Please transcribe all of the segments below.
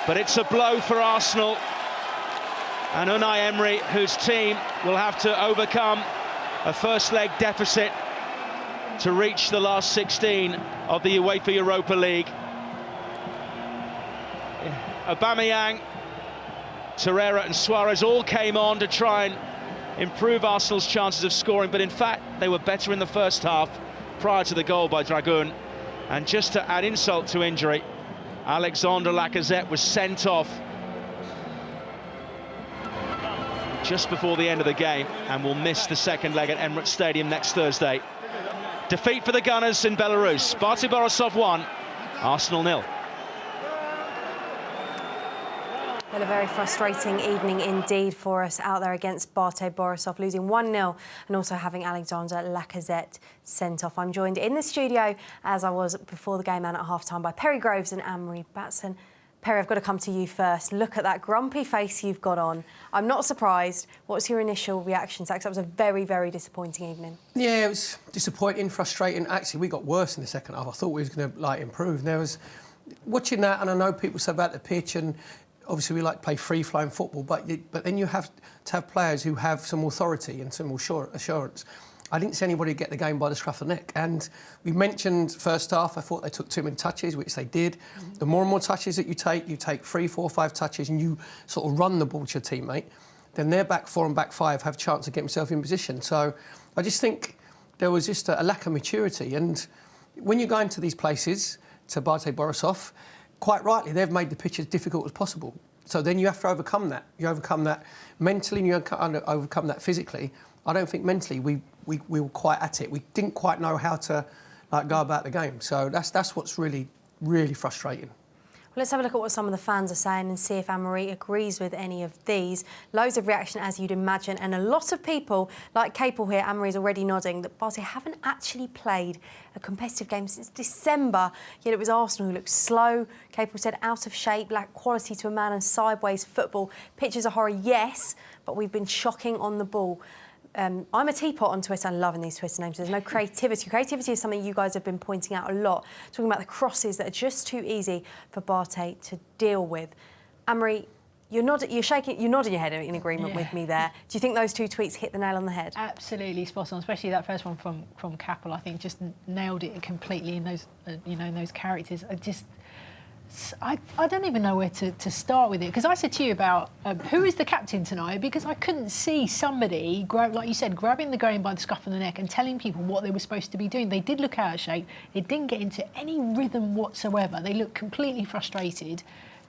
But it's a blow for Arsenal. And Unai Emery, whose team will have to overcome a first leg deficit to reach the last 16 of the UEFA Europa League. Aubameyang, Torreira and Suarez all came on to try and improve Arsenal's chances of scoring, but in fact they were better in the first half prior to the goal by Dragoon. And just to add insult to injury, Alexandre Lacazette was sent off just before the end of the game and will miss the second leg at Emirates Stadium next Thursday. Defeat for the Gunners in Belarus. BATE Borisov 1, Arsenal 0. Well, a very frustrating evening indeed for us out there against BATE Borisov, losing 1-0 and also having Alexandre Lacazette sent off. I'm joined in the studio, as I was before the game and at half-time, by Perry Groves and Anne-Marie Batson. Perry, I've got to come to you first. Look at that grumpy face you've got on. I'm not surprised. What's your initial reaction to that? 'Cause that was a very, very disappointing evening. Yeah, it was disappointing, frustrating. Actually, we got worse in the second half. I thought we was going to improve. There was watching that, and I know people say about the pitch, and obviously we like to play free-flowing football, but then you have to have players who have some authority and some assurance. I didn't see anybody get the game by the scruff of the neck. And we mentioned first half, I thought they took too many touches, which they did. The more and more touches that you take 3, 4, 5 touches, and you sort of run the ball to your teammate, then their back 4 and back 5 have a chance to get themselves in position. So I just think there was just a lack of maturity. And when you go into these places, to BATE Borisov, quite rightly, they've made the pitch as difficult as possible. So then you have to overcome that. You overcome that mentally and you overcome that physically. I don't think mentally we were quite at it. We didn't quite know how to go about the game. So that's what's really, really frustrating. Well, let's have a look at what some of the fans are saying and see if Anne-Marie agrees with any of these. Loads of reaction, as you'd imagine, and a lot of people, like Capel here, Anne-Marie's already nodding, that BATE haven't actually played a competitive game since December, yet it was Arsenal who looked slow. Capel said out of shape, lacked quality to a man and sideways football. Pitches are horror, yes, but we've been shocking on the ball. I'm a teapot on Twitter. I'm loving these Twitter names. There's no creativity. Creativity is something you guys have been pointing out a lot, talking about the crosses that are just too easy for BATE to deal with. Anne-Marie, you're nodding your head in agreement with me there. Do you think those 2 tweets hit the nail on the head? Absolutely spot on, especially that first one from Capel. I think just nailed it completely in those, in those characters. I don't even know where to start with it, because I said to you about who is the captain tonight, because I couldn't see somebody, like you said, grabbing the game by the scruff of the neck and telling people what they were supposed to be doing. They did look out of shape. It didn't get into any rhythm whatsoever. They looked completely frustrated.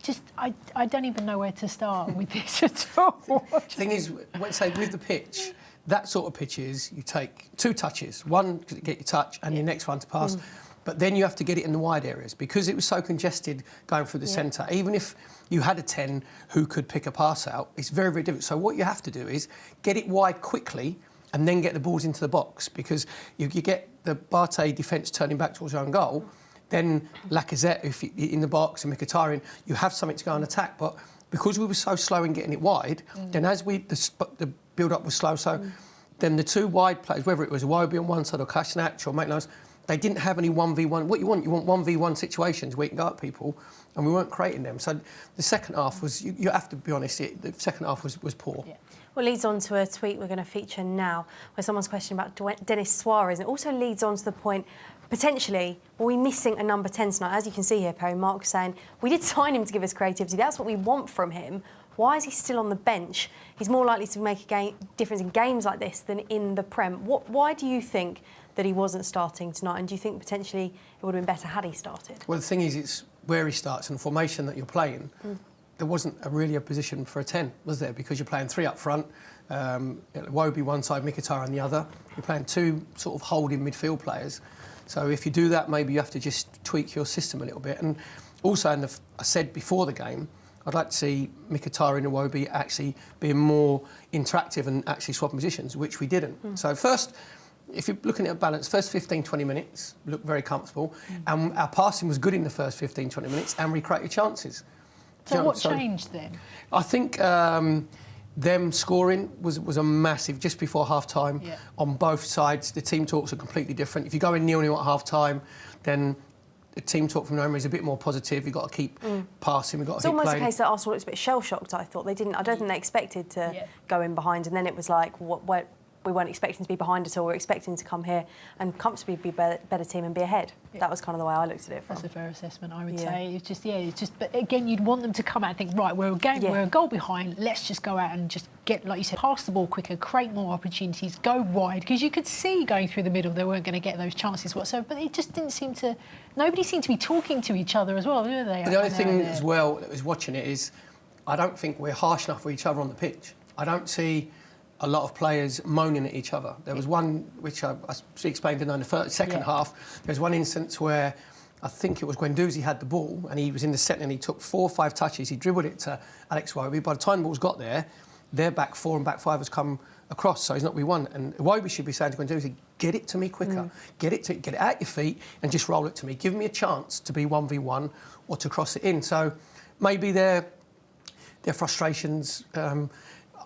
Just, I don't even know where to start with this at all. The thing is, say with the pitch, that sort of pitches, you take 2 touches, one to get your touch and your next one to pass. But then you have to get it in the wide areas because it was so congested going through the centre. Even if you had a 10 who could pick a pass out, it's very, very difficult. So what you have to do is get it wide quickly and then get the balls into the box, because you get the BATE defence turning back towards your own goal, then Lacazette in the box and Mkhitaryan, you have something to go and attack. But because we were so slow in getting it wide, then as the build-up was slow, then the 2 wide players, whether it was Iwobi on one side or Kolasinac or Maitland, they didn't have any 1v1. What you want 1v1 situations where you can go at people, and we weren't creating them. So the second half was, you have to be honest, the second half was poor. Yeah. Well, it leads on to a tweet we're going to feature now, where someone's questioning about Denis Suarez, and it also leads on to the point, potentially, are we missing a number 10 tonight? As you can see here, Perry, Mark's saying, we did sign him to give us creativity. That's what we want from him. Why is he still on the bench? He's more likely to make a difference in games like this than in the Prem. Why do you think that he wasn't starting tonight, and do you think potentially it would have been better had he started? Well, the thing is, it's where he starts and the formation that you're playing. There wasn't really a position for a 10, was there? Because you're playing 3 up front, Iwobi one side, Mkhitaryan on the other. You're playing 2 sort of holding midfield players. So if you do that, maybe you have to just tweak your system a little bit. And also, I said before the game, I'd like to see Mkhitaryan and Iwobi actually being more interactive and actually swapping positions, which we didn't. So first, if you're looking at a balance, first 15, 20 minutes, looked very comfortable. And our passing was good in the first 15, 20 minutes, and we created chances. So what changed then? I think them scoring was a massive, just before half-time, on both sides. The team talks are completely different. If you go in 0-0 at half-time, then the team talk from Emirates is a bit more positive. We've got to keep passing. We've got to It's keep almost playing. a case that Arsenal looks a bit shell-shocked, I thought. I don't think they expected to go in behind, and then it was like, we weren't expecting to be behind at all. We were expecting to come here and comfortably be a better team and be ahead. That was kind of the way I looked at it. That's a fair assessment, I would say. It's just. But again, you'd want them to come out and think, right, we're a goal behind. Let's just go out and just get, like you said, pass the ball quicker, create more opportunities, go wide, because you could see going through the middle they weren't going to get those chances whatsoever. But it just didn't seem to. Nobody seemed to be talking to each other as well, were they? But the only thing as well that was watching it is, I don't think we're harsh enough with each other on the pitch. I don't see a lot of players moaning at each other. There was one, which I explained in the second half, there was one instance where I think it was Guendouzi had the ball and he was in the set and he took 4 or 5 touches, he dribbled it to Alex Iwobi. By the time the ball's got there, their back 4 and back 5 has come across, so he's not B1. And Iwobi should be saying to Guendouzi, get it to me quicker, get it out your feet and just roll it to me. Give me a chance to be 1v1 or to cross it in. So maybe their frustrations,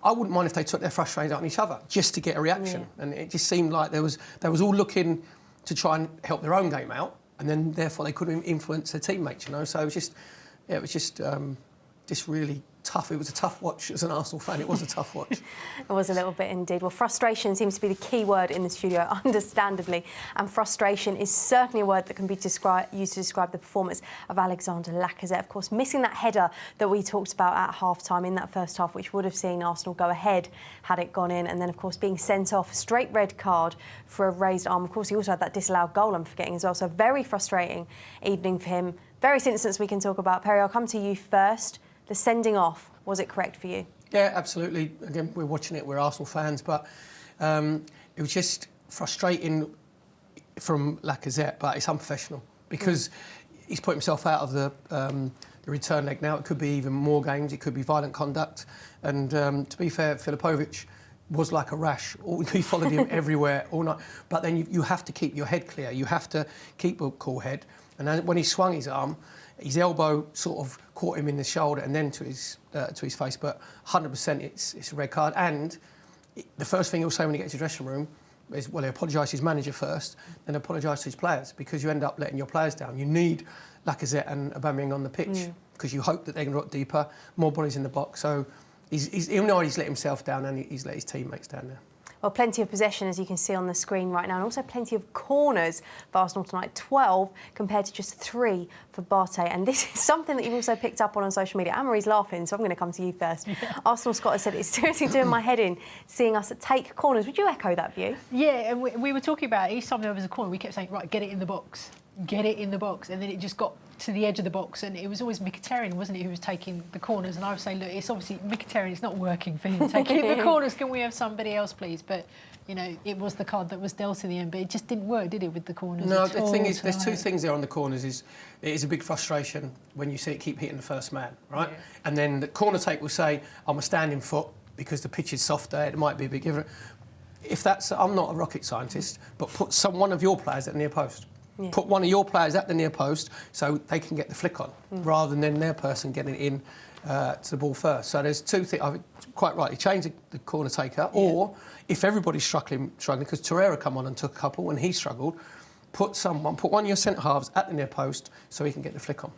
I wouldn't mind if they took their frustrations out on each other just to get a reaction. And it just seemed like they was all looking to try and help their own game out, and then therefore they couldn't influence their teammates. So it was just really tough. It was a tough watch as an Arsenal fan. It was a tough watch. It was a little bit indeed. Well, frustration seems to be the key word in the studio, understandably. And frustration is certainly a word that can be used to describe the performance of Alexander Lacazette. Of course, missing that header that we talked about at half-time in that first half, which would have seen Arsenal go ahead had it gone in. And then, of course, being sent off, a straight red card for a raised arm. Of course, he also had that disallowed goal, I'm forgetting as well. So a very frustrating evening for him. Various incidents we can talk about. Perry, I'll come to you first. The sending off, was it correct for you? Yeah, absolutely. Again, we're watching it, we're Arsenal fans, but it was just frustrating from Lacazette, but it's unprofessional because he's put himself out of the return leg now. It could be even more games, it could be violent conduct. And to be fair, Filipovic was like a rash. He followed him everywhere all night. But then you have to keep your head clear. You have to keep a cool head. And then when he swung his arm, his elbow sort of caught him in the shoulder and then to his face. But 100% it's a red card. And the first thing he'll say when he gets to the dressing room is, well, he apologised to his manager first, then apologise to his players, because you end up letting your players down. You need Lacazette and Aubameyang on the pitch because you hope that they're going to rock deeper, more bodies in the box. So he'll know he's let himself down and he's let his teammates down there. Well, plenty of possession, as you can see on the screen right now, and also plenty of corners for Arsenal tonight. 12 compared to just 3 for BATE. And this is something that you've also picked up on social media. Anne-Marie's laughing, so I'm going to come to you first. Arsenal Scott has said, it's seriously doing my head in seeing us take corners. Would you echo that view? Yeah, and we were talking about each time there was a corner, we kept saying, right, get it in the box. Get it in the box. And then it just got to the edge of the box, and it was always Mkhitaryan, wasn't it, who was taking the corners? And I was saying, look, it's obviously Mkhitaryan, it's not working for him taking the corners. Can we have somebody else, please? But you know, it was the card that was dealt in the end, but it just didn't work, did it, with the corners? No, the thing is, there's 2 things there on the corners. It is a big frustration when you see it keep hitting the first man, right? Yeah. And then the corner take will say, I'm a standing foot because the pitch is softer. It might be a big difference. If that's, I'm not a rocket scientist, but put one of your players at the near post. Yeah. Put one of your players at the near post so they can get the flick on, rather than their person getting in to the ball first. So there's 2 things. I've quite rightly changed the corner taker, or if everybody's struggling, because Torreira come on and took a couple and he struggled, put one of your centre halves at the near post so he can get the flick on.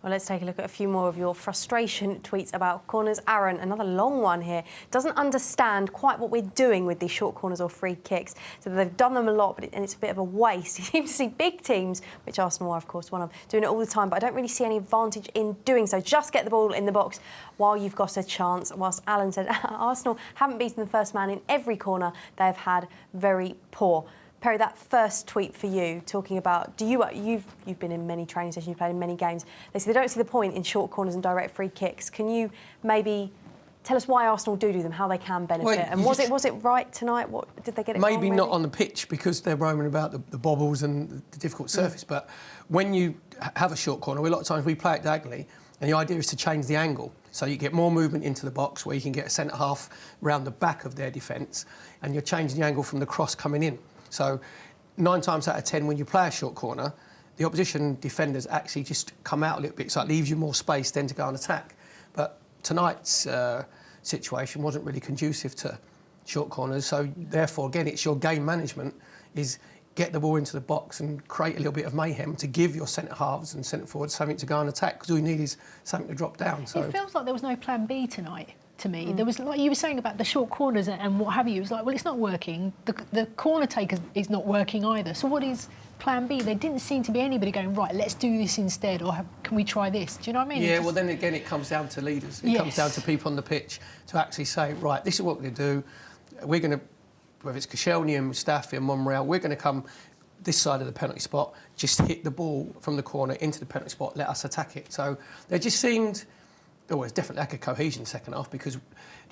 Well, let's take a look at a few more of your frustration tweets about corners. Aaron, another long one here, doesn't understand quite what we're doing with these short corners or free kicks. So they've done them a lot, and it's a bit of a waste. You seem to see big teams, which Arsenal are, of course, one of, doing it all the time, but I don't really see any advantage in doing so. Just get the ball in the box while you've got a chance. Whilst Alan said, Arsenal haven't beaten the first man in every corner. They've had very poor. Perry, that first tweet for you, talking about, you've been in many training sessions, you've played in many games. They say they don't see the point in short corners and direct free kicks. Can you maybe tell us why Arsenal do them, how they can benefit? Well, and was it right tonight? What did they get it wrong? Maybe not on the pitch because they're roaming about the bobbles and the difficult surface. But when you have a short corner, a lot of times we play it diagonally, and the idea is to change the angle. So you get more movement into the box where you can get a centre half round the back of their defence, and you're changing the angle from the cross coming in. So 9 times out of 10, when you play a short corner, the opposition defenders actually just come out a little bit, so it leaves you more space then to go and attack. But tonight's situation wasn't really conducive to short corners, so therefore, again, it's your game management. Is get the ball into the box and create a little bit of mayhem to give your centre halves and centre forwards something to go and attack, because all you need is something to drop down. So it feels like there was no plan B tonight to me. There was, like you were saying about the short corners and what have you, it was like, well, it's not working. The corner taker is not working either. So what is plan B? There didn't seem to be anybody going, right, let's do this instead, or can we try this? Do you know what I mean? Yeah, well, then again, it comes down to leaders. It comes down to people on the pitch to actually say, right, this is what we're going to do. We're going to, whether it's Koscielny and Mustafi and Monreal, we're going to come this side of the penalty spot, just hit the ball from the corner into the penalty spot, let us attack it. So there just seemed, there was definitely lack of cohesion second half, because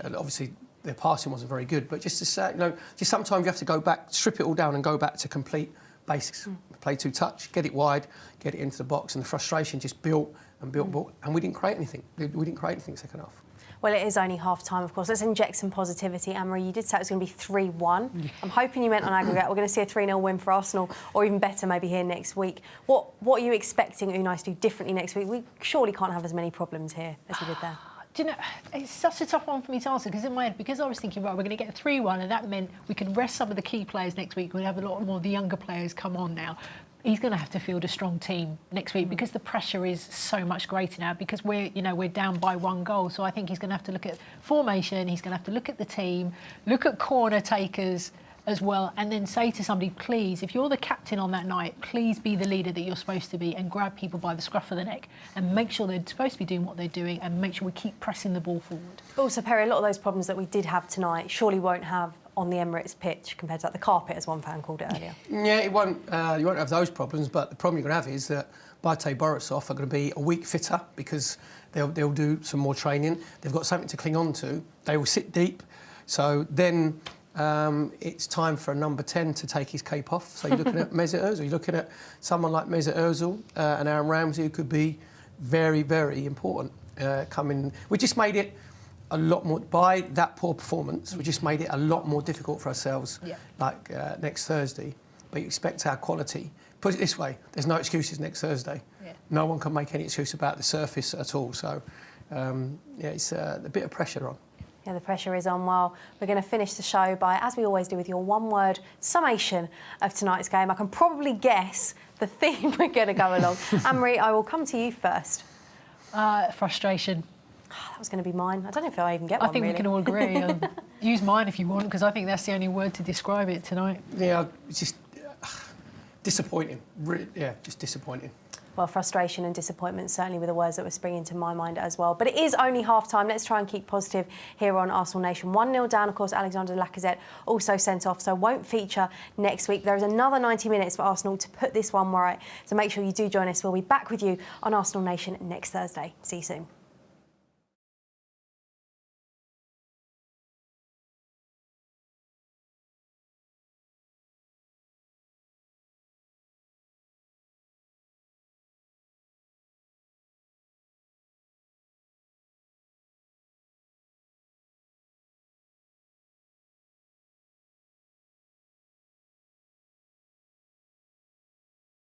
obviously their passing wasn't very good. But just to say, you know, just sometimes you have to go back, strip it all down and go back to complete basics. Play to touch, get it wide, get it into the box, and the frustration just built and built, and we didn't create anything. We didn't create anything second half. Well, it is only half-time, of course. Let's inject some positivity. Anne-Marie, you did say it was going to be 3-1. I'm hoping you meant on aggregate. We're going to see a 3-0 win for Arsenal, or even better, maybe here next week. What are you expecting Unai to do differently next week? We surely can't have as many problems here as we did there. Do you know, it's such a tough one for me to answer, because in my head, because I was thinking, right, we're going to get a 3-1, and that meant we could rest some of the key players next week. We'd have a lot more of the younger players come on now. He's going to have to field a strong team next week, because the pressure is so much greater now, because we're down by 1 goal. So I think he's going to have to look at formation, he's going to have to look at the team, look at corner takers as well, and then say to somebody, please, if you're the captain on that night, please be the leader that you're supposed to be, and grab people by the scruff of the neck and make sure they're supposed to be doing what they're doing, and make sure we keep pressing the ball forward. Also, Perry, a lot of those problems that we did have tonight surely won't have on the Emirates pitch compared to like the carpet, as one fan called it earlier. Yeah, it won't. You won't have those problems, but the problem you're going to have is that BATE, Borisov are going to be a week fitter, because they'll do some more training. They've got something to cling on to. They will sit deep. So then it's time for a number 10 to take his cape off. So you're looking at Mesut Ozil. You're looking at someone like Mesut Ozil and Aaron Ramsey, who could be very, very important coming. We just made it a lot more, by that poor performance, we just made it a lot more difficult for ourselves, like next Thursday. But you expect our quality. Put it this way, there's no excuses next Thursday. No one can make any excuse about the surface at all. So, it's a bit of pressure on. Yeah, the pressure is on. Well, we're going to finish the show by, as we always do, with your one-word summation of tonight's game. I can probably guess the theme we're going to go along. Anne-Marie, I will come to you first. Frustration. That was going to be mine. I don't know if I'll even get one, I think really. we can all agree. Use mine if you want, because I think that's the only word to describe it tonight. Yeah, it's just disappointing. Really, just disappointing. Well, frustration and disappointment certainly were the words that were springing to my mind as well. But it is only half-time. Let's try and keep positive here on Arsenal Nation. 1-0 down, of course. Alexander Lacazette also sent off, so won't feature next week. There is another 90 minutes for Arsenal to put this one right. So make sure you do join us. We'll be back with you on Arsenal Nation next Thursday. See you soon.